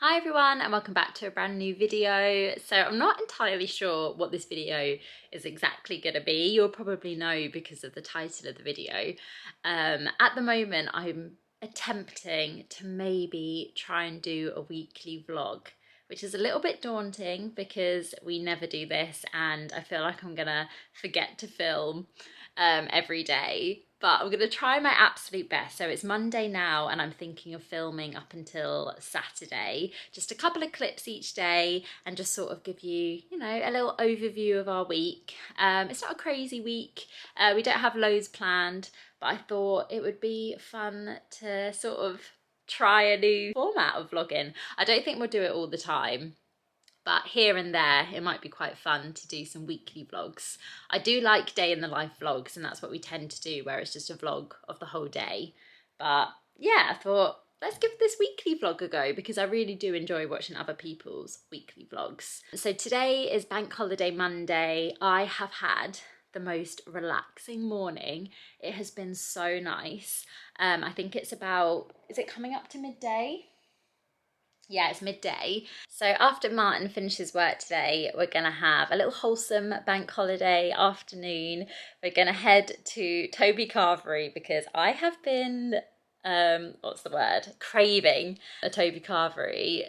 Hi everyone and welcome back to a brand new video. So I'm not entirely sure what this video is exactly going to be. You'll probably know because of the title of the video. At the moment I'm attempting to maybe try and do a weekly vlog, which is a little bit daunting because we never do this and I feel like I'm gonna forget to film every day. But I'm going to try my absolute best. So it's Monday now and I'm thinking of filming up until Saturday. Just a couple of clips each day and just sort of give you, a little overview of our week. It's not a crazy week. We don't have loads planned, but I thought it would be fun to sort of try a new format of vlogging. I don't think we'll do it all the time, but here and there it might be quite fun to do some weekly vlogs. I do like day in the life vlogs and that's what we tend to do, where it's just a vlog of the whole day. But yeah, I thought let's give this weekly vlog a go because I really do enjoy watching other people's weekly vlogs. So today is Bank Holiday Monday. I have had the most relaxing morning. It has been so nice. I think it's about, is it coming up to midday? Yeah, it's midday. So after Martyn finishes work today, we're going to have a little wholesome bank holiday afternoon. We're going to head to Toby Carvery because I have been, craving a Toby Carvery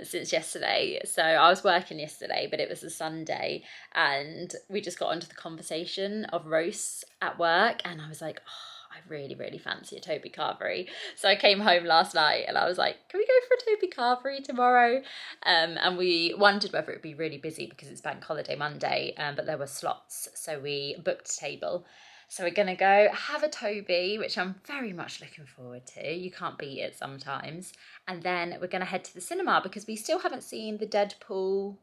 since yesterday. So I was working yesterday, but it was a Sunday and we just got onto the conversation of roasts at work and I was like, oh, I really fancy a Toby Carvery. So I came home last night and I was like, can we go for a Toby Carvery tomorrow? And we wondered whether it'd be really busy because it's Bank Holiday Monday, but there were slots. So we booked a table. So we're gonna go have a Toby, which I'm very much looking forward to. You can't beat it sometimes. And then we're gonna head to the cinema because we still haven't seen the Deadpool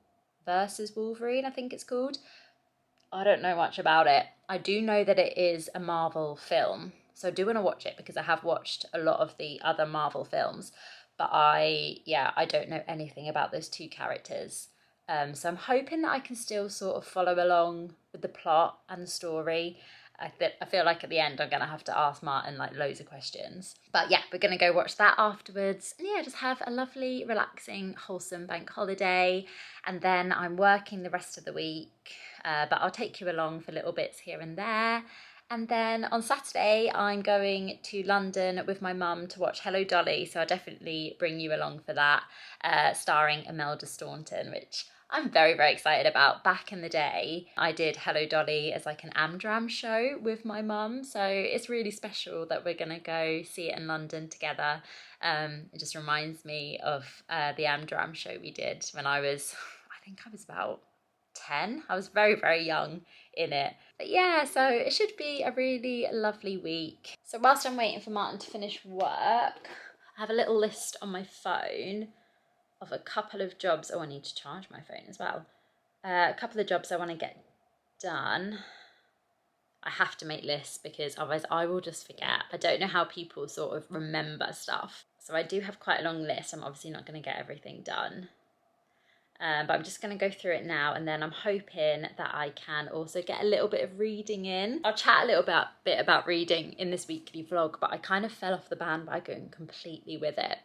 versus Wolverine, I think it's called. I don't know much about it. I do know that it is a Marvel film, so I do want to watch it because I have watched a lot of the other Marvel films, but I don't know anything about those two characters. So I'm hoping that I can still sort of follow along with the plot and the story. I feel like at the end I'm going to have to ask Martyn like loads of questions. But yeah, we're going to go watch that afterwards. And yeah, just have a lovely, relaxing, wholesome bank holiday. And then I'm working the rest of the week, but I'll take you along for little bits here and there. And then on Saturday, I'm going to London with my mum to watch Hello Dolly. So I'll definitely bring you along for that, starring Imelda Staunton, which I'm very excited about. Back in the day, I did Hello Dolly as like an Amdram show with my mum. So it's really special that we're going to go see it in London together. It just reminds me of the Amdram show we did when I was about 10. I was very young in it. But yeah, so it should be a really lovely week. So whilst I'm waiting for Martyn to finish work, I have a little list on my phone of a couple of jobs. Oh, I need to charge my phone as well. A couple of jobs I want to get done. I have to make lists because otherwise I will just forget. I don't know how people sort of remember stuff. So I do have quite a long list. I'm obviously not going to get everything done. But I'm just going to go through it now and then I'm hoping that I can also get a little bit of reading in. I'll chat a little bit about reading in this weekly vlog, but I kind of fell off the bandwagon completely with it.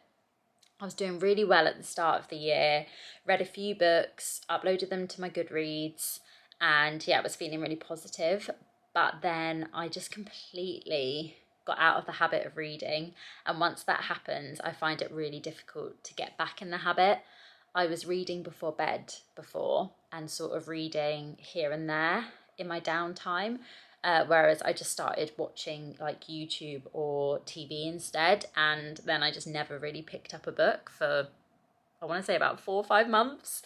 I was doing really well at the start of the year, read a few books, uploaded them to my Goodreads, and yeah, I was feeling really positive. But then I just completely got out of the habit of reading. And once that happens, I find it really difficult to get back in the habit. I was reading before bed before and sort of reading here and there in my downtime. Whereas I just started watching like YouTube or TV instead, and then I just never really picked up a book for, I want to say, about 4 or 5 months.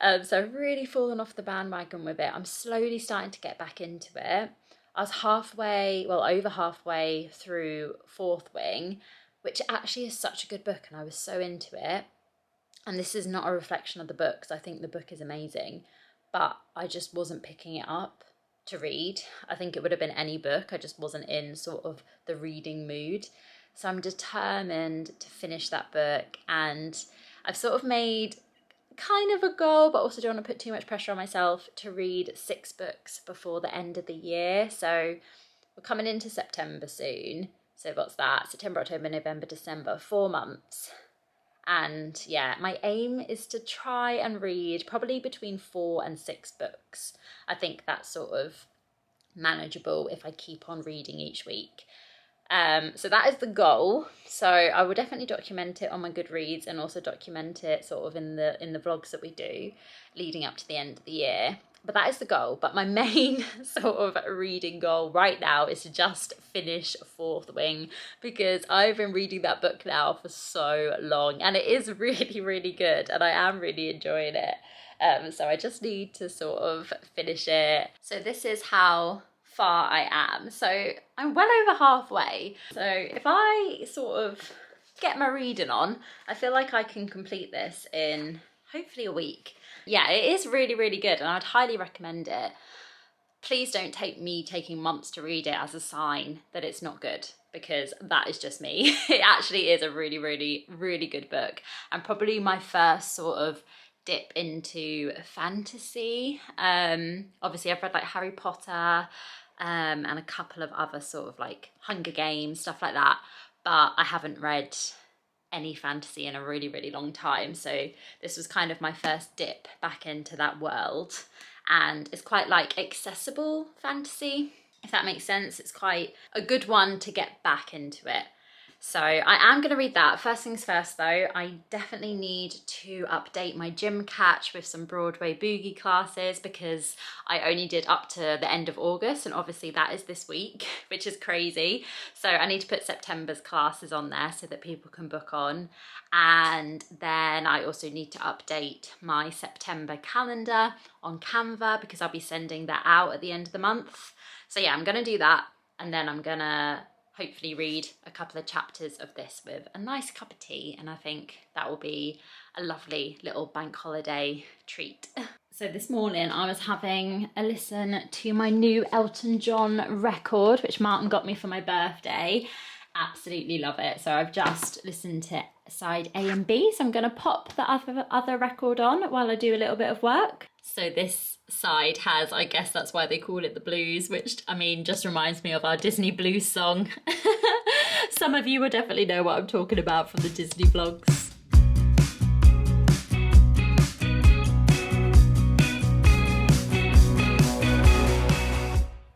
So I've really fallen off the bandwagon with it. I'm slowly starting to get back into it. I was over halfway through Fourth Wing, which actually is such a good book and I was so into it. And this is not a reflection of the book because I think the book is amazing, but I just wasn't picking it up to read. I think it would have been any book. I just wasn't in sort of the reading mood. So I'm determined to finish that book, and I've sort of made kind of a goal, but also don't want to put too much pressure on myself, to read 6 books before the end of the year. So we're coming into September soon. So what's that? September, October, November, December, 4 months. And yeah, my aim is to try and read probably between 4 and 6 books. I think that's sort of manageable if I keep on reading each week. So that is the goal. So I will definitely document it on my Goodreads and also document it sort of in the vlogs that we do leading up to the end of the year. But that is the goal. But my main sort of reading goal right now is to just finish Fourth Wing, because I've been reading that book now for so long and it is really, really good and I am really enjoying it. So I just need to sort of finish it. So this is how far I am. So I'm well over halfway. So if I sort of get my reading on, I feel like I can complete this in hopefully a week. Yeah, it is really, really good and I'd highly recommend it. Please don't take me taking months to read it as a sign that it's not good, because that is just me. It actually is a really, really, really good book, and probably my first sort of dip into fantasy. Obviously I've read like Harry Potter and a couple of other sort of like Hunger Games, stuff like that, but I haven't read any fantasy in a really, really long time. So this was kind of my first dip back into that world, and it's quite like accessible fantasy, if that makes sense. It's quite a good one to get back into it. So I am going to read that. First things first though, I definitely need to update my gym catch with some Broadway boogie classes, because I only did up to the end of August and obviously that is this week, which is crazy. So I need to put September's classes on there so that people can book on. And then I also need to update my September calendar on Canva, because I'll be sending that out at the end of the month. So yeah, I'm going to do that, and then I'm going to hopefully read a couple of chapters of this with a nice cup of tea, and I think that will be a lovely little bank holiday treat. So this morning I was having a listen to my new Elton John record, which Martyn got me for my birthday. Absolutely love it. So I've just listened to side A and B, so I'm going to pop the other record on while I do a little bit of work. So this side has, I guess that's why they call it the blues, which I mean just reminds me of our Disney blues song. Some of you will definitely know what I'm talking about from the Disney vlogs.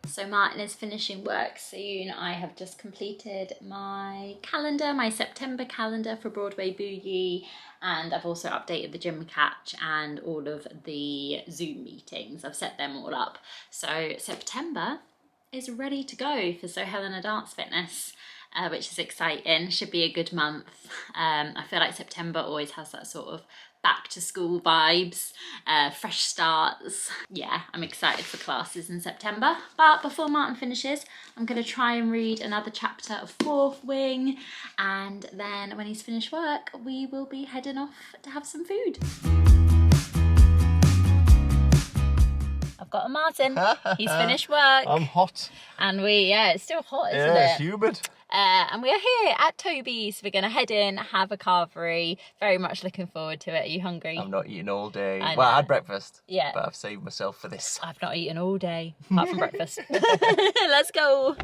So Martyn is finishing work soon. I have just completed my calendar, my September calendar for Broadway Boogie, and I've also updated the gym catch and all of the Zoom meetings. I've set them all up. So September is ready to go for So Helena Dance Fitness, which is exciting. Should be a good month. I feel like September always has that sort of back to school vibes, fresh starts. Yeah, I'm excited for classes in September. But before Martyn finishes, I'm going to try and read another chapter of Fourth Wing, and then when he's finished work, we will be heading off to have some food. I've got a Martyn. He's finished work. I'm hot. And it's still hot, isn't it? Yeah, it's humid. And we are here at Toby's. We're going to head in, have a carvery. Very much looking forward to it. Are you hungry? I'm not eating all day. I Well, I had breakfast. Yeah. But I've saved myself for this. I've not eaten all day, apart from breakfast. Let's go.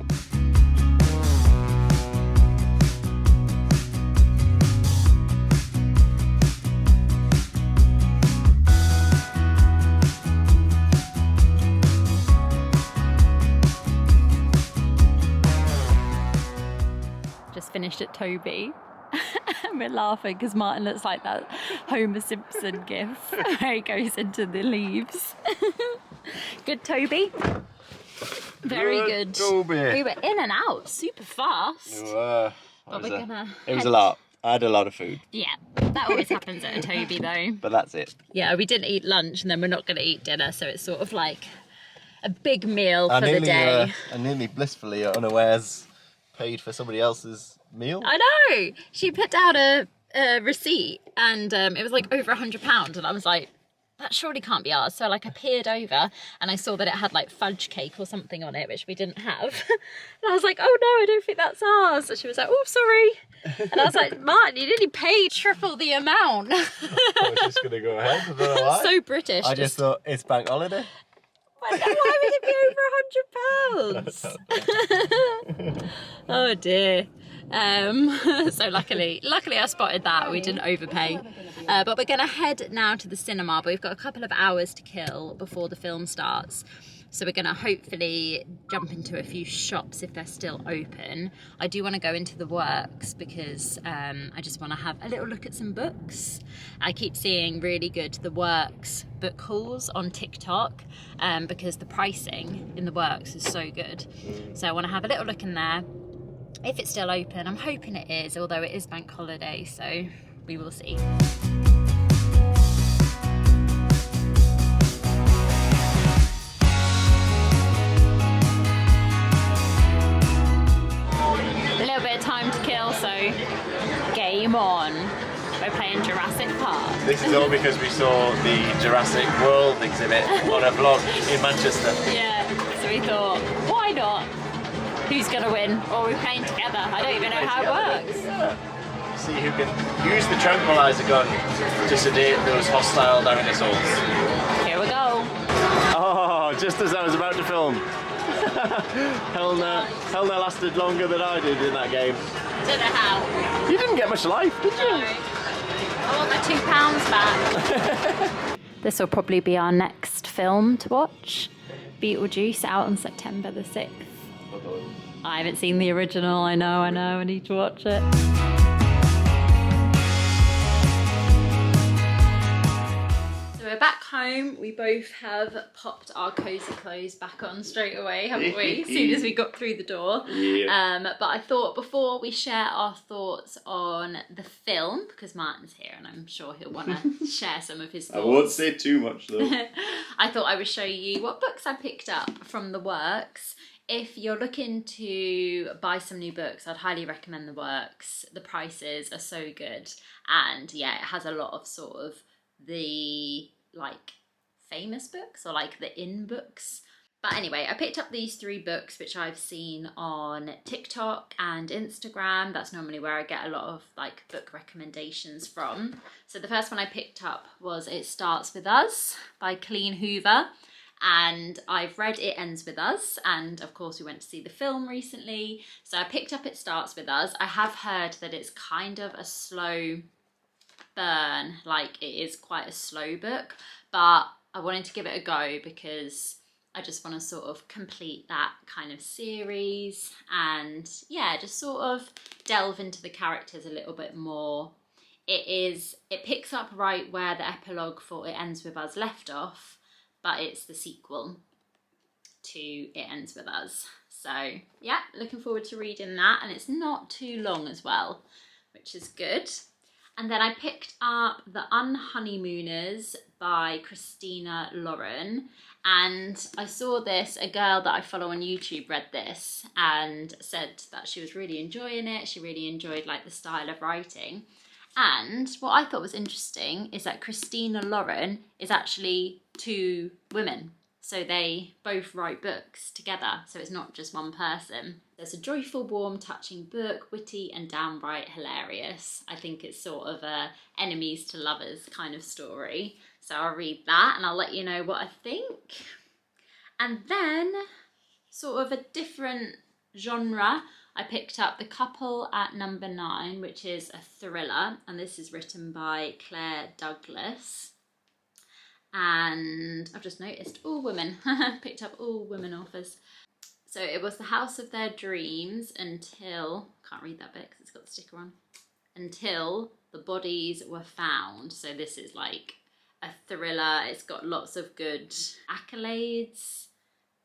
Just finished at Toby. We're laughing because Martyn looks like that Homer Simpson gif where he goes into the leaves. Good, Toby? Very good. Toby. We were in and out super fast. You were. But we're gonna It was a lot. I had a lot of food. Yeah, that always happens at a Toby though. But that's it. Yeah, we didn't eat lunch and then we're not going to eat dinner, so it's sort of like a big meal for the day. I nearly blissfully unawares paid for somebody else's meal. I know! She put down a receipt and it was like over £100 and I was like, that surely can't be ours. So like I peered over and I saw that it had like fudge cake or something on it, which we didn't have. And I was like, oh no, I don't think that's ours. And she was like, oh, sorry. And I was like, Martyn, you nearly paid triple the amount. I was just going to go ahead. I don't know why. So British. I just thought, it's bank holiday. Why would it be over £100? Oh dear. So luckily I spotted that. We didn't overpay. But we're going to head now to the cinema, but we've got a couple of hours to kill before the film starts. So we're going to hopefully jump into a few shops if they're still open. I do want to go into the works because I just want to have a little look at some books. I keep seeing really good the works book hauls on TikTok because the pricing in the works is so good. So I want to have a little look in there. If it's still open, I'm hoping it is, although it is bank holiday, so we will see. A little bit of time to kill, so game on. We're playing Jurassic Park. This is all because we saw the Jurassic World exhibit on a vlog in Manchester. Yeah, so we thought, why not? Who's gonna win? Or we're playing together. I don't even know how it works. Yeah. See who can use the tranquilizer gun to sedate those hostile dinosaurs. Here we go. Oh, just as I was about to film. Helena lasted longer than I did in that game. Don't know how. You didn't get much life, did you? No. I want my £2 back. This will probably be our next film to watch. Beetlejuice, out on September the 6th. I haven't seen the original, I know, I need to watch it. So we're back home. We both have popped our cosy clothes back on straight away, haven't we? As soon as we got through the door. Yeah. But I thought before we share our thoughts on the film, because Martyn's here and I'm sure he'll want to share some of his thoughts. I won't say too much though. I thought I would show you what books I picked up from the works. If you're looking to buy some new books, I'd highly recommend the works. The prices are so good. And yeah, it has a lot of sort of the like famous books or like the in books. But anyway, I picked up these 3 books which I've seen on TikTok and Instagram. That's normally where I get a lot of like book recommendations from. So the first one I picked up was It Starts With Us by Colleen Hoover. And I've read It Ends With Us, and of course we went to see the film recently, so I picked up It Starts With Us. I have heard that it's kind of a slow burn, like it is quite a slow book, but I wanted to give it a go because I just want to sort of complete that kind of series and yeah, just sort of delve into the characters a little bit more. It picks up right where the epilogue for It Ends With Us left off, but it's the sequel to It Ends With Us. So yeah, looking forward to reading that, and it's not too long as well, which is good. And then I picked up The Unhoneymooners by Christina Lauren, and I saw this, a girl that I follow on YouTube read this and said that she was really enjoying it. She really enjoyed like the style of writing. And what I thought was interesting is that Christina Lauren is actually 2 women. So they both write books together. So it's not just one person. There's a joyful, warm, touching book, witty and downright hilarious. I think it's sort of a enemies to lovers kind of story. So I'll read that and I'll let you know what I think. And then sort of a different genre, I picked up The Couple at Number 9, which is a thriller, and this is written by Claire Douglas. And I've just noticed all women, picked up all women authors. So it was the house of their dreams until, can't read that bit because it's got the sticker on, until the bodies were found. So this is like a thriller, it's got lots of good accolades.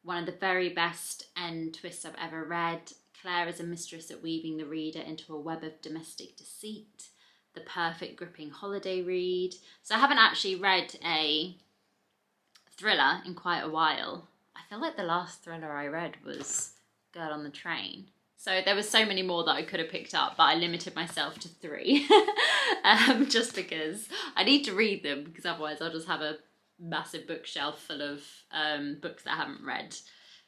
One of the very best end twists I've ever read. Claire is a mistress at weaving the reader into a web of domestic deceit. The perfect gripping holiday read. So I haven't actually read a thriller in quite a while. I feel like the last thriller I read was Girl on the Train. So there was so many more that I could have picked up, but I limited myself to 3. Just because I need to read them, because otherwise I'll just have a massive bookshelf full of books that I haven't read.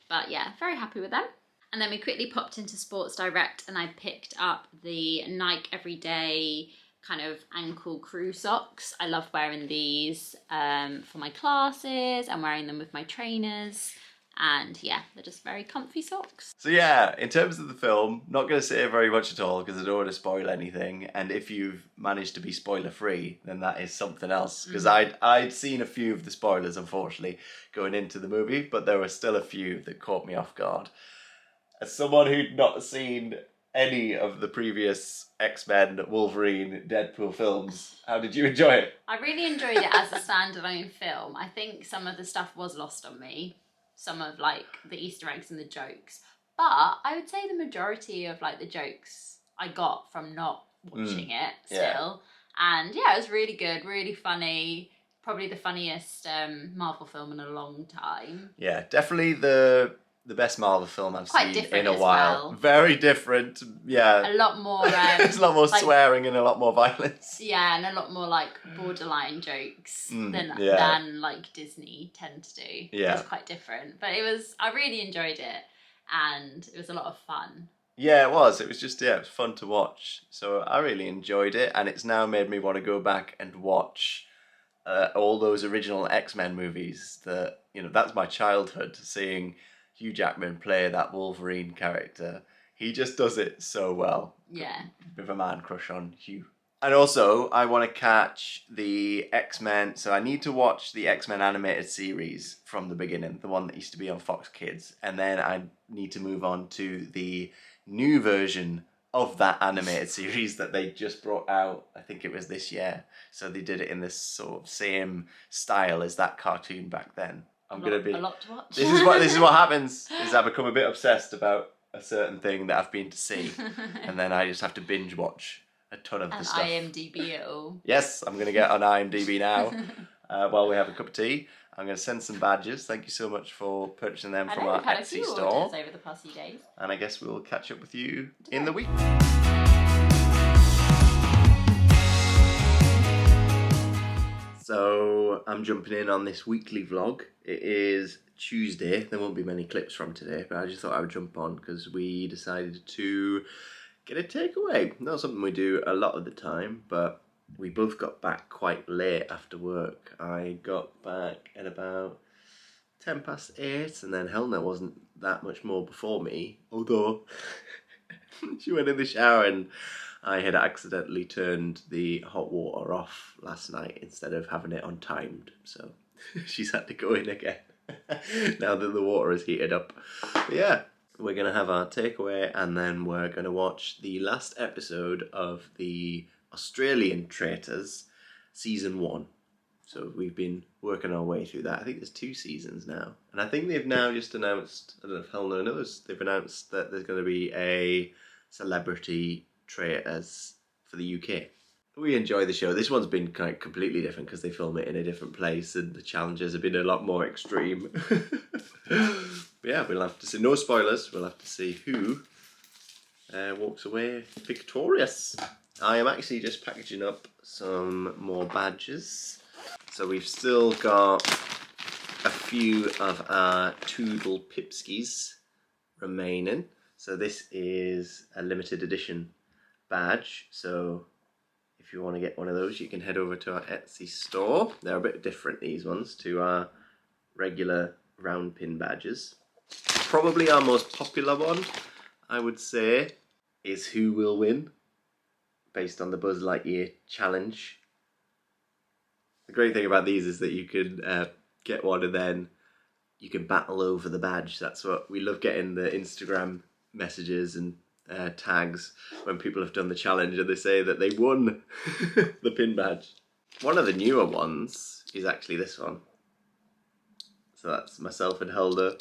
But yeah, very happy with them. And then we quickly popped into Sports Direct and I picked up the Nike Everyday kind of ankle crew socks. I love wearing these for my classes and wearing them with my trainers. And yeah, they're just very comfy socks. So yeah, in terms of the film, not going to say very much at all because I don't want to spoil anything. And if you've managed to be spoiler free, then that is something else. Because I'd seen a few of the spoilers, unfortunately, going into the movie, but there were still a few that caught me off guard. As someone who'd not seen any of the previous X-Men, Wolverine, Deadpool films, how did you enjoy it? I really enjoyed it as a standalone film. I think some of the stuff was lost on me. Some of like the Easter eggs and the jokes. But I would say the majority of like the jokes I got from not watching it still. Yeah. And yeah, it was really good, really funny. Probably the funniest Marvel film in a long time. Yeah, definitely the best Marvel film I've seen in a while. Well. Very different, yeah. A lot more... There's a lot more like, swearing and a lot more violence. Yeah, and a lot more like borderline jokes than like Disney tend to do. Yeah. It was quite different. But I really enjoyed it and it was a lot of fun. Yeah, it was. It was just, it was fun to watch. So I really enjoyed it and it's now made me want to go back and watch all those original X-Men movies that, that's my childhood, seeing Hugh Jackman play that Wolverine character. He just does it so well. Yeah. With a man crush on Hugh. And also, I want to catch the X-Men. So I need to watch the X-Men animated series from the beginning, the one that used to be on Fox Kids. And then I need to move on to the new version of that animated series that they just brought out. I think it was this year. So they did it in this sort of same style as that cartoon back then. I'm gonna be a lot to watch. This is what happens. Is I become a bit obsessed about a certain thing that I've been to see, and then I just have to binge watch a ton of the stuff. IMDb it all. Yes, I'm gonna get on IMDb now. While we have a cup of tea, I'm gonna send some badges. Thank you so much for purchasing them from our Etsy store over the past few days. And I guess we'll catch up with you in the week. So I'm jumping in on this weekly vlog. It is Tuesday. There won't be many clips from today, but I just thought I would jump on because we decided to get a takeaway. Not something we do a lot of the time, but we both got back quite late after work. I got back at about 8:10, and then Helena wasn't that much more before me, although she went in the shower and I had accidentally turned the hot water off last night instead of having it on timed, so she's had to go in again now that the water is heated up. But yeah, we're going to have our takeaway and then we're going to watch the last episode of the Australian Traitors Season 1. So we've been working our way through that. I think there's 2 seasons now. And I think they've now just announced, I don't know if Helena knows, they've announced that there's going to be a celebrity traitors for the UK. We enjoy the show. This one's been kind of completely different because they film it in a different place and the challenges have been a lot more extreme. But yeah, we'll have to see. No spoilers. We'll have to see who walks away victorious. I am actually just packaging up some more badges. So we've still got a few of our Toodle Pipskis remaining. So this is a limited edition badge, so if you want to get one of those you can head over to our Etsy store. They're a bit different, these ones, to our regular round pin badges. Probably our most popular one, I would say, is Who Will Win, based on the Buzz Lightyear challenge. The great thing about these is that you can get one and then you can battle over the badge. That's what we love, getting the Instagram messages and tags when people have done the challenge and they say that they won the pin badge. One of the newer ones is actually this one. So that's myself and Helena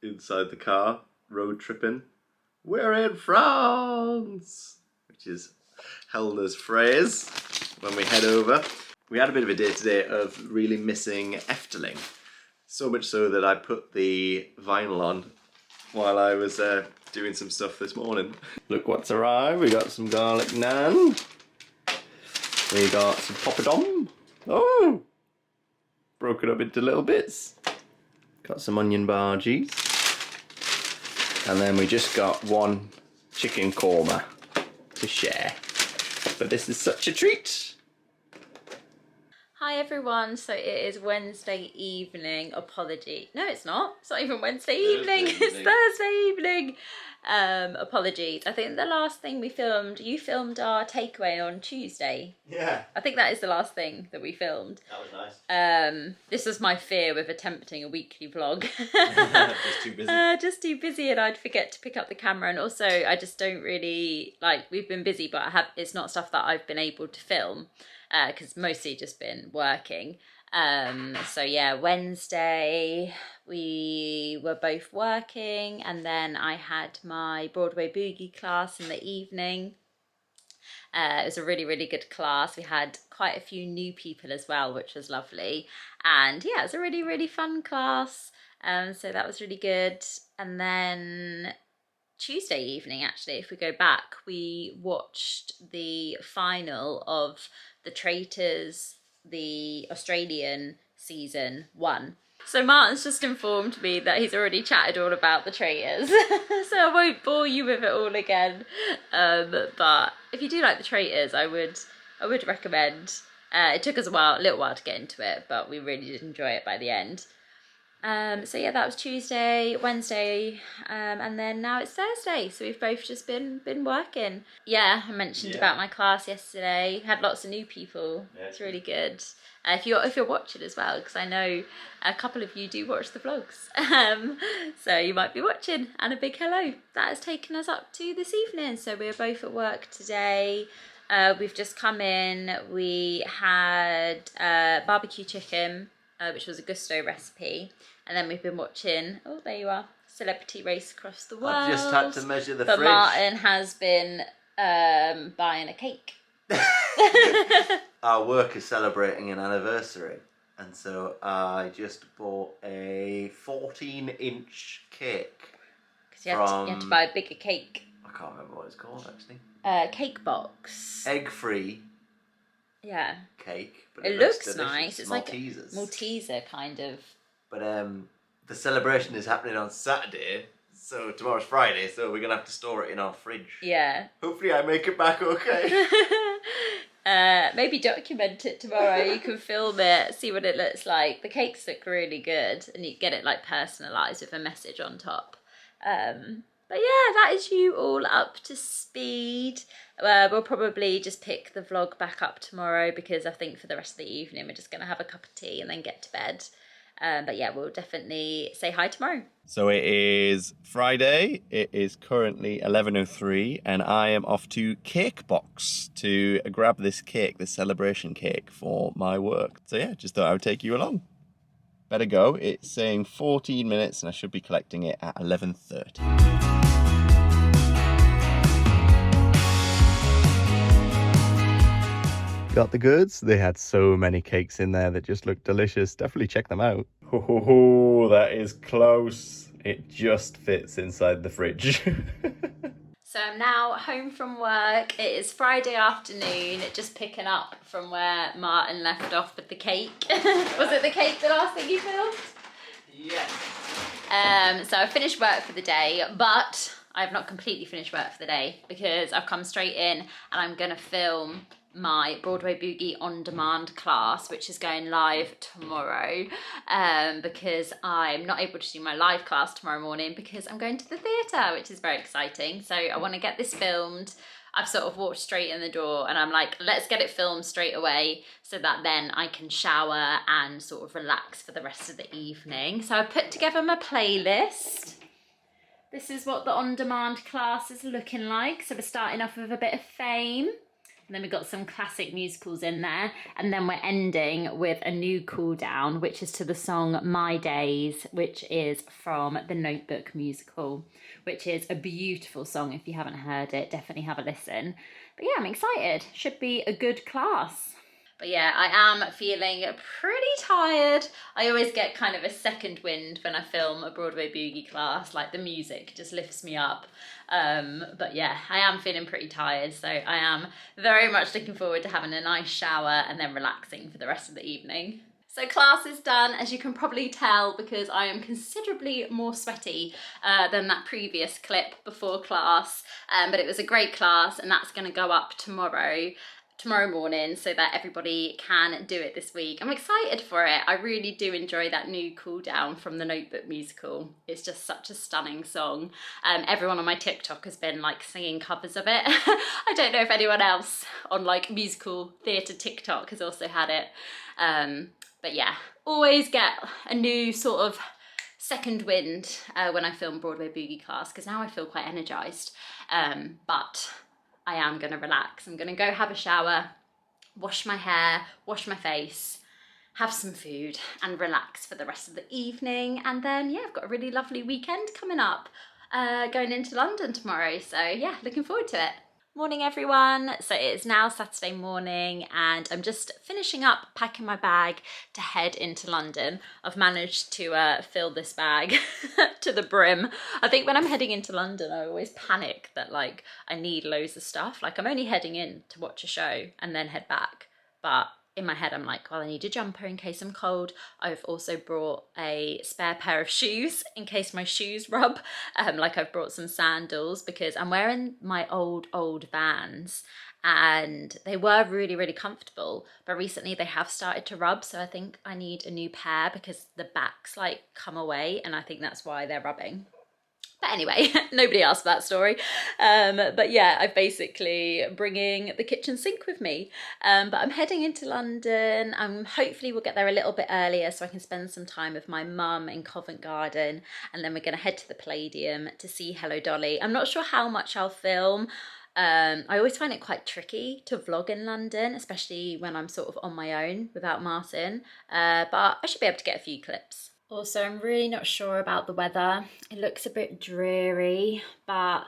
inside the car, road tripping. We're in France! Which is Helena's phrase when we head over. We had a bit of a day today of really missing Efteling. So much so that I put the vinyl on while I was doing some stuff this morning. Look what's arrived. We got some garlic naan. We got some poppadom. Oh! Broken up into little bits. Got some onion bhajis. And then we just got one chicken korma to share. But this is such a treat. Hi everyone, so it is Wednesday evening. Apology. No, it's not. It's not even Wednesday evening. It's Thursday evening. Apologies. I think the last thing we filmed, you filmed our takeaway on Tuesday. Yeah. I think that is the last thing that we filmed. That was nice. This was my fear with attempting a weekly vlog. Just too busy. Just too busy, and I'd forget to pick up the camera, and also I just don't really, like, we've been busy, but it's not stuff that I've been able to film. Because mostly just been working. So yeah, Wednesday we were both working, and then I had my Broadway boogie class in the evening. It was a really, really good class. We had quite a few new people as well, which was lovely. And yeah, it was a really, really fun class. So that was really good. And then Tuesday evening, actually, if we go back, we watched the final of the Traitors, the Australian season 1. So Martyn's just informed me that he's already chatted all about the Traitors, so I won't bore you with it all again. But if you do like the Traitors, I would recommend. It took us a little while to get into it, but we really did enjoy it by the end. So yeah, that was Tuesday, Wednesday, and then now it's Thursday. So we've both just been working. Yeah, I mentioned about my class yesterday. Had lots of new people. Yeah. It's really good. If you're watching as well, because I know a couple of you do watch the vlogs. So you might be watching. And a big hello. That has taken us up to this evening. So we're both at work today. We've just come in. We had barbecue chicken, which was a gusto recipe. And then we've been watching, oh, there you are, Celebrity Race Across the World. I've just had to measure the fridge. But Martyn has been buying a cake. Our work is celebrating an anniversary. And so I just bought a 14-inch cake. Because you had to buy a bigger cake. I can't remember what it's called, actually. Cake box. Egg-free. Yeah. Cake. But it looks delicious. nice. It's Maltesers. like Malteser, kind of. But the celebration is happening on Saturday, so tomorrow's Friday, so we're going to have to store it in our fridge. Yeah. Hopefully I make it back okay. Maybe document it tomorrow. You can film it, see what it looks like. The cakes look really good, and you get it like personalised with a message on top. But yeah, that is you all up to speed. We'll probably just pick the vlog back up tomorrow, because I think for the rest of the evening we're just going to have a cup of tea and then get to bed. But yeah, we'll definitely say hi tomorrow. So it is Friday. It is currently 11:03, and I am off to Cake Box to grab this cake, this celebration cake for my work. So yeah, just thought I would take you along. Better go. It's saying 14 minutes, and I should be collecting it at 11:30. Got the goods. They had so many cakes in there that just looked delicious. Definitely check them out. Oh, that is close. It just fits inside the fridge. So I'm now home from work. It is Friday afternoon, just picking up from where Martyn left off with the cake. Was it the cake the last thing you filmed? Yes. So I finished work for the day, but I have not completely finished work for the day, because I've come straight in and I'm going to film my Broadway Boogie on demand class, which is going live tomorrow, because I'm not able to do my live class tomorrow morning because I'm going to the theatre, which is very exciting. So I want to get this filmed. I've sort of walked straight in the door and I'm like, let's get it filmed straight away so that then I can shower and sort of relax for the rest of the evening. So I put together my playlist. This is what the on-demand class is looking like. So we're starting off with a bit of Fame. And then we've got some classic musicals in there. And then we're ending with a new cool down, which is to the song My Days, which is from the Notebook musical, which is a beautiful song. If you haven't heard it, definitely have a listen. But yeah, I'm excited. Should be a good class. But yeah, I am feeling pretty tired. I always get kind of a second wind when I film a Broadway Boogie class, like the music just lifts me up. But yeah, I am feeling pretty tired, so I am very much looking forward to having a nice shower and then relaxing for the rest of the evening. So class is done, as you can probably tell, because I am considerably more sweaty than that previous clip before class. But it was a great class, and that's going to go up tomorrow. tomorrow morning so that everybody can do it this week. I'm excited for it. I really do enjoy that new Cool Down from the Notebook musical. It's just such a stunning song. Everyone on my TikTok has been like singing covers of it. I don't know if anyone else on like musical theatre TikTok has also had it. But yeah, always get a new sort of second wind when I film Broadway Boogie Class, because now I feel quite energised. But I am going to relax. I'm going to go have a shower, wash my hair, wash my face, have some food and relax for the rest of the evening. And then, yeah, I've got a really lovely weekend coming up, going into London tomorrow. So yeah, looking forward to it. Morning everyone. So it's now Saturday morning and I'm just finishing up packing my bag to head into London. I've managed to fill this bag to the brim. I think when I'm heading into London I always panic that like I need loads of stuff. Like I'm only heading in to watch a show and then head back. But in my head I'm like, well, I need a jumper in case I'm cold. I've also brought a spare pair of shoes in case my shoes rub. Like I've brought some sandals because I'm wearing my old Vans and they were really comfortable, but recently they have started to rub, so I think I need a new pair because the backs like come away and I think that's why they're rubbing. But anyway, nobody asked that story. But yeah, I'm basically bringing the kitchen sink with me. But I'm heading into London. Hopefully we'll get there a little bit earlier so I can spend some time with my mum in Covent Garden. And then we're going to head to the Palladium to see Hello Dolly. I'm not sure how much I'll film. I always find it quite tricky to vlog in London, especially when I'm sort of on my own without Martyn. But I should be able to get a few clips. Also, I'm really not sure about the weather. It looks a bit dreary, but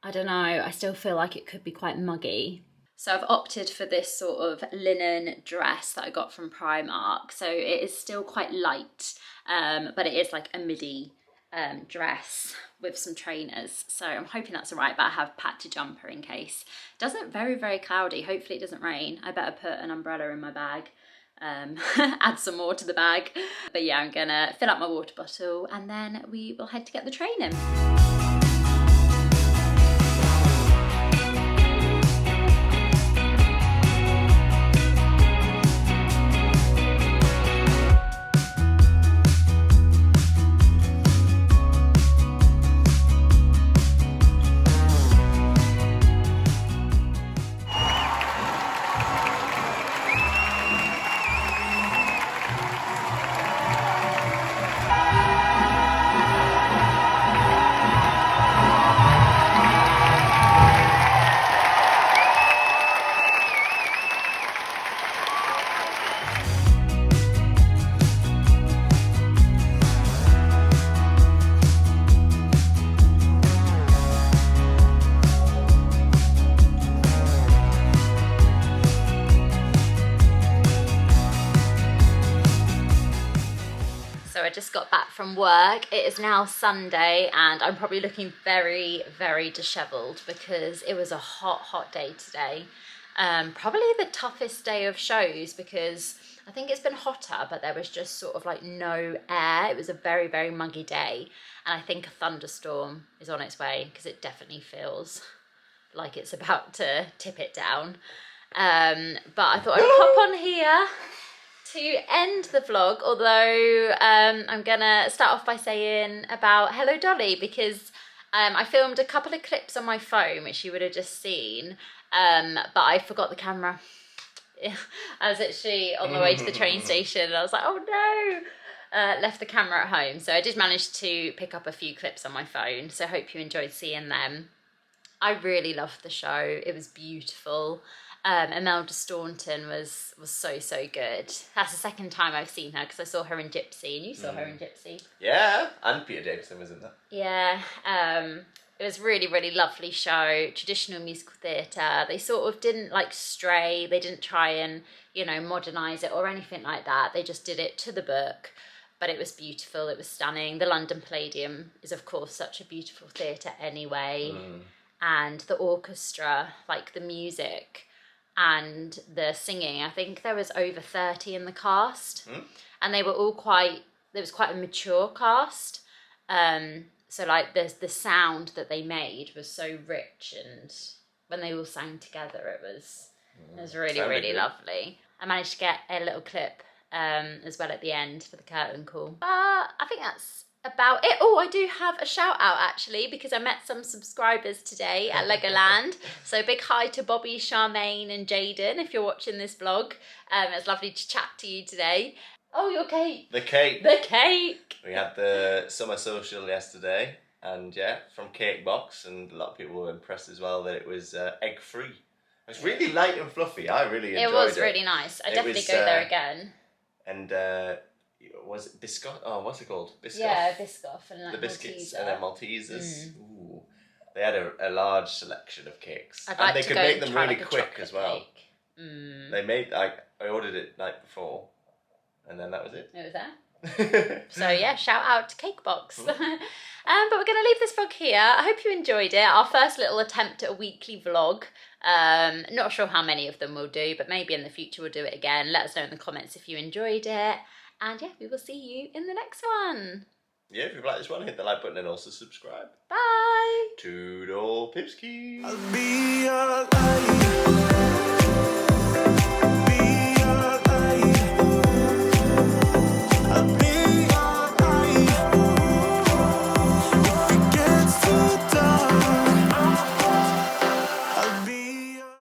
I don't know, I still feel like it could be quite muggy. So I've opted for this sort of linen dress that I got from Primark. So it is still quite light, but it is like a midi dress with some trainers. So I'm hoping that's all right, but I have packed a jumper in case. It doesn't very cloudy. Hopefully it doesn't rain. I better put an umbrella in my bag. Add some more to the bag. But yeah, I'm gonna fill up my water bottle and then we will head to get the train in. I just got back from work. It is now Sunday and I'm probably looking very dishevelled because it was a hot day today. Probably the toughest day of shows because I think it's been hotter, but there was just sort of like no air. It was a very muggy day and I think a thunderstorm is on its way because it definitely feels like it's about to tip it down. But I thought I'd pop on here to end the vlog, although I'm gonna start off by saying about Hello Dolly because I filmed a couple of clips on my phone which you would have just seen, but I forgot the camera. I was actually on the way to the train station and I was like, oh no, left the camera at home. So I did manage to pick up a few clips on my phone, so I hope you enjoyed seeing them. I really loved the show, it was beautiful. Imelda Staunton was so good. That's the second time I've seen her because I saw her in Gypsy and you saw her in Gypsy. Yeah, and Peter Davison was in that. Yeah, it was really lovely show, traditional musical theatre. They sort of didn't like stray, they didn't try and, you know, modernise it or anything like that. They just did it to the book, but it was beautiful, it was stunning. The London Palladium is of course such a beautiful theatre anyway. And the orchestra, like the music and the singing, I think there was over 30 in the cast, and they were all there was quite a mature cast, so like the sound that they made was so rich, and when they all sang together it was It was really, Sounded really good. lovely. I managed to get a little clip as well at the end for the curtain call. I think that's about it. Oh, I do have a shout out actually, because I met some subscribers today at Legoland. So big hi to Bobby, Charmaine and Jaden if you're watching this vlog. It's lovely to chat to you today. Oh, your cake. The cake. The cake. We had the summer social yesterday, and yeah, from Cake Box, and a lot of people were impressed as well that it was egg free. It was really light and fluffy. I really enjoyed it. It was really nice. I definitely go there again. And was it Biscoff? Oh, what's it called? Biscoff? Yeah, Biscoff and the biscuits Malteser. and then Maltesers. Ooh. They had a large selection of cakes. I'd like and they to could go make and them try really like a quick chocolate as well. cake. They made, I ordered it night before, and then that was it. It was there. So yeah, shout out to Cake Box. But we're going to leave this vlog here. I hope you enjoyed it. Our first little attempt at a weekly vlog. Not sure how many of them we'll do, but maybe in the future we'll do it again. Let us know in the comments if you enjoyed it. And yeah, we will see you in the next one. Yeah, if you've liked this one, hit the like button and also subscribe. Bye. Toodle Pipski. I'll be your light.